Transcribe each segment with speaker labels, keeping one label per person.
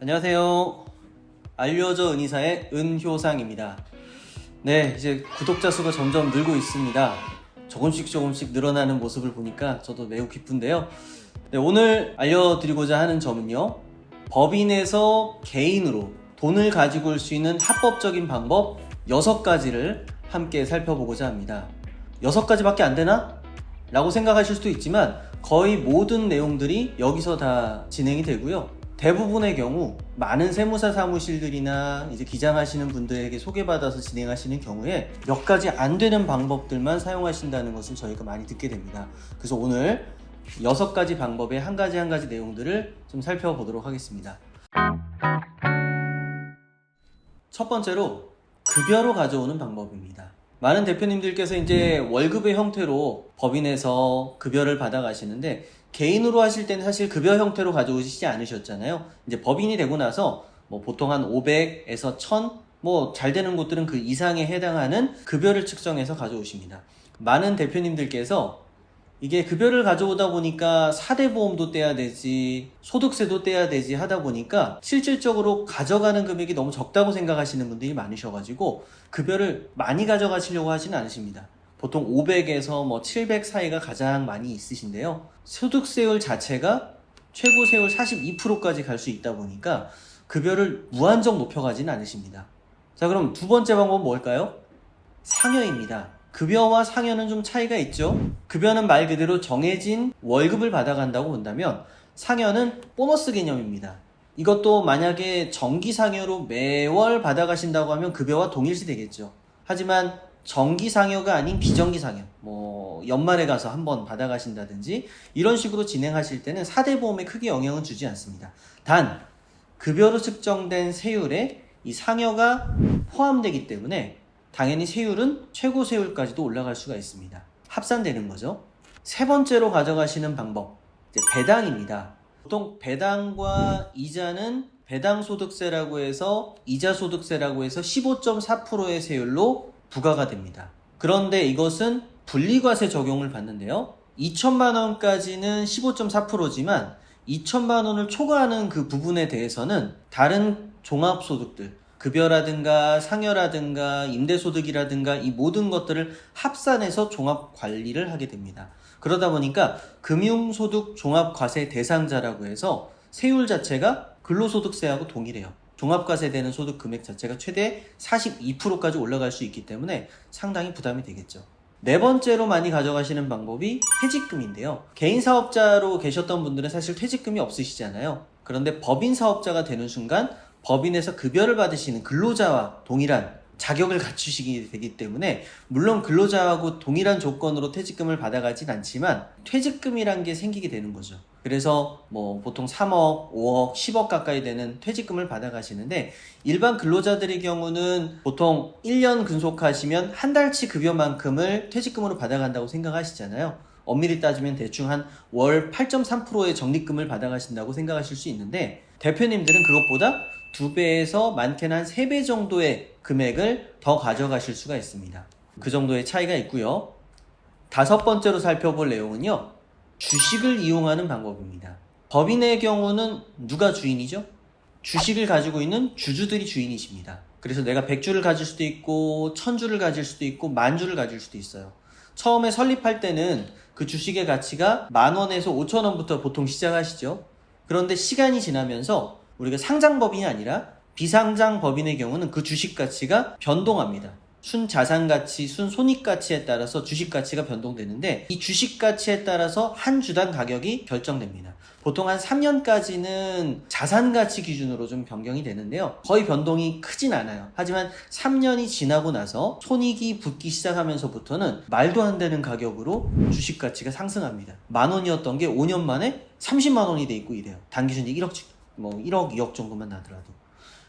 Speaker 1: 안녕하세요. 알려줘 은이사의 은효상입니다. 네, 이제 구독자 수가 점점 늘고 있습니다. 조금씩 늘어나는 모습을 보니까 저도 매우 기쁜데요. 네, 오늘 알려드리고자 하는 점은요, 법인에서 개인으로 돈을 가지고 올 수 있는 합법적인 방법 6가지를 함께 살펴보고자 합니다. 6가지밖에 안 되나? 라고 생각하실 수도 있지만 거의 모든 내용들이 여기서 다 진행이 되고요. 대부분의 경우 많은 세무사 사무실들이나 이제 기장하시는 분들에게 소개받아서 진행하시는 경우에 몇 가지 안 되는 방법들만 사용하신다는 것을 저희가 많이 듣게 됩니다. 그래서 오늘 6가지 방법의 한 가지 내용들을 좀 살펴보도록 하겠습니다. 첫 번째로 급여로 가져오는 방법입니다. 많은 대표님들께서 이제 월급의 형태로 법인에서 급여를 받아 가시는데 개인으로 하실 때는 사실 급여 형태로 가져오시지 않으셨잖아요. 이제 법인이 되고 나서 뭐 보통 한 500에서 1000, 뭐 잘 되는 곳들은 그 이상에 해당하는 급여를 측정해서 가져오십니다. 많은 대표님들께서 이게 급여를 가져오다 보니까 4대 보험도 떼야 되지, 소득세도 떼야 되지 하다 보니까 실질적으로 가져가는 금액이 너무 적다고 생각하시는 분들이 많으셔가지고 급여를 많이 가져가시려고 하지는 않으십니다. 보통 500에서 뭐 700 사이가 가장 많이 있으신데요. 소득세율 자체가 최고 세율 42%까지 갈 수 있다 보니까 급여를 무한정 높여가지는 않으십니다. 자, 그럼 두 번째 방법은 뭘까요? 상여입니다. 급여와 상여는 좀 차이가 있죠. 급여는 말 그대로 정해진 월급을 받아간다고 본다면 상여는 보너스 개념입니다. 이것도 만약에 정기 상여로 매월 받아가신다고 하면 급여와 동일시 되겠죠. 하지만 정기 상여가 아닌 비정기 상여, 뭐 연말에 가서 한번 받아가신다든지 이런 식으로 진행하실 때는 4대 보험에 크게 영향은 주지 않습니다. 단 급여로 측정된 세율에 이 상여가 포함되기 때문에 당연히 세율은 최고 세율까지도 올라갈 수가 있습니다. 합산되는 거죠. 세 번째로 가져가시는 방법, 이제 배당입니다. 보통 배당과 이자는 배당소득세라고 해서 이자소득세라고 해서 15.4%의 세율로 부과가 됩니다. 그런데 이것은 분리과세 적용을 받는데요. 2천만 원까지는 15.4%지만 2천만 원을 초과하는 그 부분에 대해서는 다른 종합소득들, 급여라든가 상여라든가 임대소득이라든가 이 모든 것들을 합산해서 종합관리를 하게 됩니다. 그러다 보니까 금융소득 종합과세 대상자라고 해서 세율 자체가 근로소득세하고 동일해요. 종합과세되는 소득 금액 자체가 최대 42%까지 올라갈 수 있기 때문에 상당히 부담이 되겠죠. 네 번째로 많이 가져가시는 방법이 퇴직금인데요. 개인 사업자로 계셨던 분들은 사실 퇴직금이 없으시잖아요. 그런데 법인 사업자가 되는 순간 법인에서 급여를 받으시는 근로자와 동일한 자격을 갖추시게 되기 때문에 물론 근로자하고 동일한 조건으로 퇴직금을 받아가진 않지만 퇴직금이란 게 생기게 되는 거죠. 그래서 뭐 보통 3억, 5억, 10억 가까이 되는 퇴직금을 받아가시는데 일반 근로자들의 경우는 보통 1년 근속하시면 한 달치 급여만큼을 퇴직금으로 받아간다고 생각하시잖아요. 엄밀히 따지면 대충 한 월 8.3%의 적립금을 받아가신다고 생각하실 수 있는데 대표님들은 그것보다 2배에서 많게는 한 3배 정도의 금액을 더 가져가실 수가 있습니다. 그 정도의 차이가 있고요. 다섯 번째로 살펴볼 내용은요, 주식을 이용하는 방법입니다. 법인의 경우는 누가 주인이죠? 주식을 가지고 있는 주주들이 주인이십니다. 그래서 내가 100주를 가질 수도 있고 1000주를 가질 수도 있고 10,000주를 가질 수도 있어요. 처음에 설립할 때는 그 주식의 가치가 10,000원에서 5,000원부터 보통 시작하시죠. 그런데 시간이 지나면서 우리가 상장법인이 아니라 비상장법인의 경우는 그 주식 가치가 변동합니다. 순자산가치, 순손익가치에 따라서 주식 가치가 변동되는데 이 주식 가치에 따라서 한 주당 가격이 결정됩니다. 보통 한 3년까지는 자산가치 기준으로 좀 변경이 되는데요. 거의 변동이 크진 않아요. 하지만 3년이 지나고 나서 손익이 붙기 시작하면서부터는 말도 안 되는 가격으로 주식 가치가 상승합니다. 10,000원이었던 게 5년 만에 30만 원이 돼 있고 이래요. 단기 순이익 1억씩, 뭐 1억, 2억 정도만 나더라도.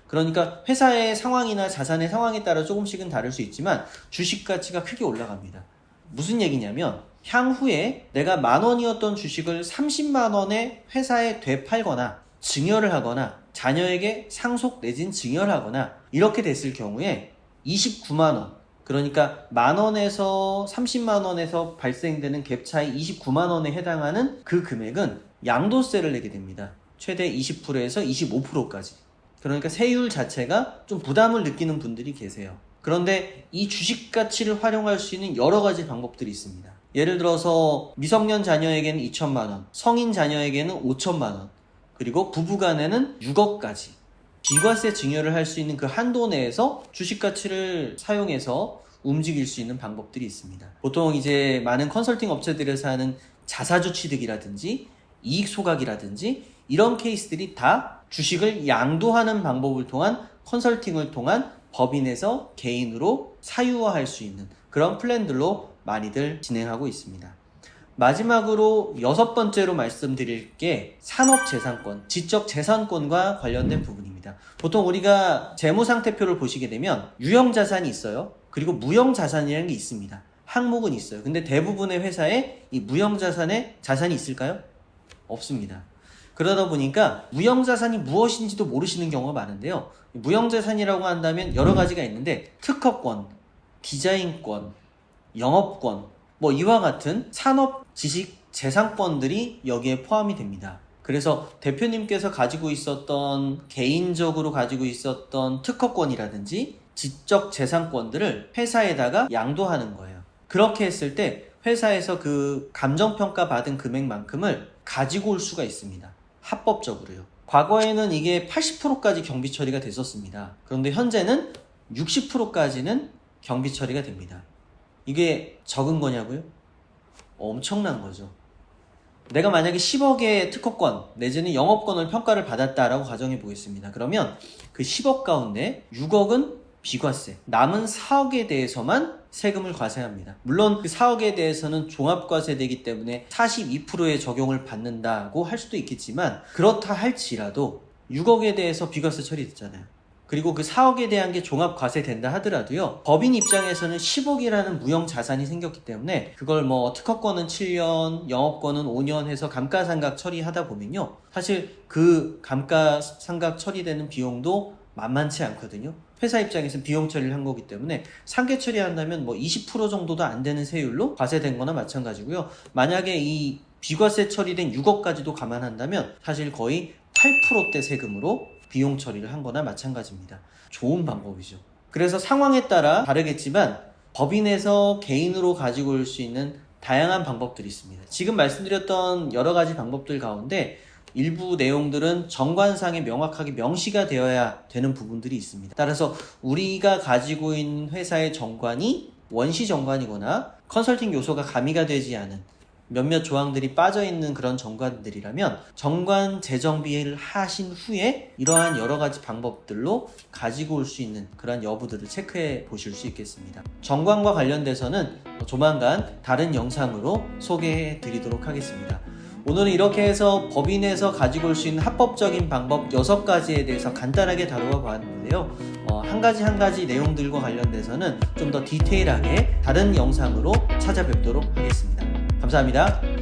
Speaker 1: 그러니까 회사의 상황이나 자산의 상황에 따라 조금씩은 다를 수 있지만 주식 가치가 크게 올라갑니다. 무슨 얘기냐면 향후에 내가 10,000원이었던 주식을 30만 원에 회사에 되팔거나 증여를 하거나 자녀에게 상속 내진 증여를 하거나 이렇게 됐을 경우에 29만 원, 그러니까 10,000원에서 30만 원에서 발생되는 갭 차이 29만 원에 해당하는 그 금액은 양도세를 내게 됩니다. 최대 20%에서 25%까지. 그러니까 세율 자체가 좀 부담을 느끼는 분들이 계세요. 그런데 이 주식 가치를 활용할 수 있는 여러 가지 방법들이 있습니다. 예를 들어서 미성년 자녀에게는 2천만 원, 성인 자녀에게는 5천만 원, 그리고 부부간에는 6억까지 비과세 증여를 할 수 있는 그 한도 내에서 주식 가치를 사용해서 움직일 수 있는 방법들이 있습니다. 보통 이제 많은 컨설팅 업체들에서 하는 자사주 취득이라든지 이익 소각이라든지 이런 케이스들이 다 주식을 양도하는 방법을 통한 컨설팅을 통한 법인에서 개인으로 사유화할 수 있는 그런 플랜들로 많이들 진행하고 있습니다. 마지막으로 6번째로 말씀드릴 게 산업재산권, 지적재산권과 관련된 부분입니다. 보통 우리가 재무상태표를 보시게 되면 유형자산이 있어요. 그리고 무형자산이라는 게 있습니다. 항목은 있어요. 근데 대부분의 회사에 이 무형자산에 자산이 있을까요? 없습니다. 그러다 보니까 무형자산이 무엇인지도 모르시는 경우가 많은데요. 무형자산이라고 한다면 여러 가지가 있는데 특허권, 디자인권, 영업권, 뭐 이와 같은 산업 지식 재산권들이 여기에 포함이 됩니다. 그래서 대표님께서 가지고 있었던 개인적으로 가지고 있었던 특허권이라든지 지적 재산권들을 회사에다가 양도하는 거예요. 그렇게 했을 때 회사에서 그 감정평가 받은 금액만큼을 가지고 올 수가 있습니다. 합법적으로요. 과거에는 이게 80%까지 경비 처리가 됐었습니다. 그런데 현재는 60%까지는 경비 처리가 됩니다. 이게 적은 거냐고요? 엄청난 거죠. 내가 만약에 10억의 특허권 내지는 영업권을 평가를 받았다라고 가정해 보겠습니다. 그러면 그 10억 가운데 6억은 비과세, 남은 4억에 대해서만 세금을 과세합니다. 물론 그 4억에 대해서는 종합과세되기 때문에 42%의 적용을 받는다고 할 수도 있겠지만 그렇다 할지라도 6억에 대해서 비과세 처리됐잖아요. 그리고 그 4억에 대한 게 종합과세된다 하더라도요, 법인 입장에서는 10억이라는 무형 자산이 생겼기 때문에 그걸 뭐 특허권은 7년, 영업권은 5년 해서 감가상각 처리하다 보면요, 사실 그 감가상각 처리되는 비용도 만만치 않거든요. 회사 입장에서는 비용 처리를 한 거기 때문에 상계 처리한다면 뭐 20% 정도도 안 되는 세율로 과세된 거나 마찬가지고요. 만약에 이 비과세 처리된 6억까지도 감안한다면 사실 거의 8%대 세금으로 비용 처리를 한 거나 마찬가지입니다. 좋은 방법이죠. 그래서 상황에 따라 다르겠지만 법인에서 개인으로 가지고 올 수 있는 다양한 방법들이 있습니다. 지금 말씀드렸던 여러 가지 방법들 가운데 일부 내용들은 정관상에 명확하게 명시가 되어야 되는 부분들이 있습니다. 따라서 우리가 가지고 있는 회사의 정관이 원시 정관이거나 컨설팅 요소가 가미가 되지 않은 몇몇 조항들이 빠져있는 그런 정관들이라면 정관 재정비를 하신 후에 이러한 여러 가지 방법들로 가지고 올 수 있는 그런 여부들을 체크해 보실 수 있겠습니다. 정관과 관련돼서는 조만간 다른 영상으로 소개해 드리도록 하겠습니다. 오늘은 이렇게 해서 법인에서 가지고 올 수 있는 합법적인 방법 6가지에 대해서 간단하게 다루어 봤는데요. 한 가지 내용들과 관련돼서는 좀 더 디테일하게 다른 영상으로 찾아뵙도록 하겠습니다. 감사합니다.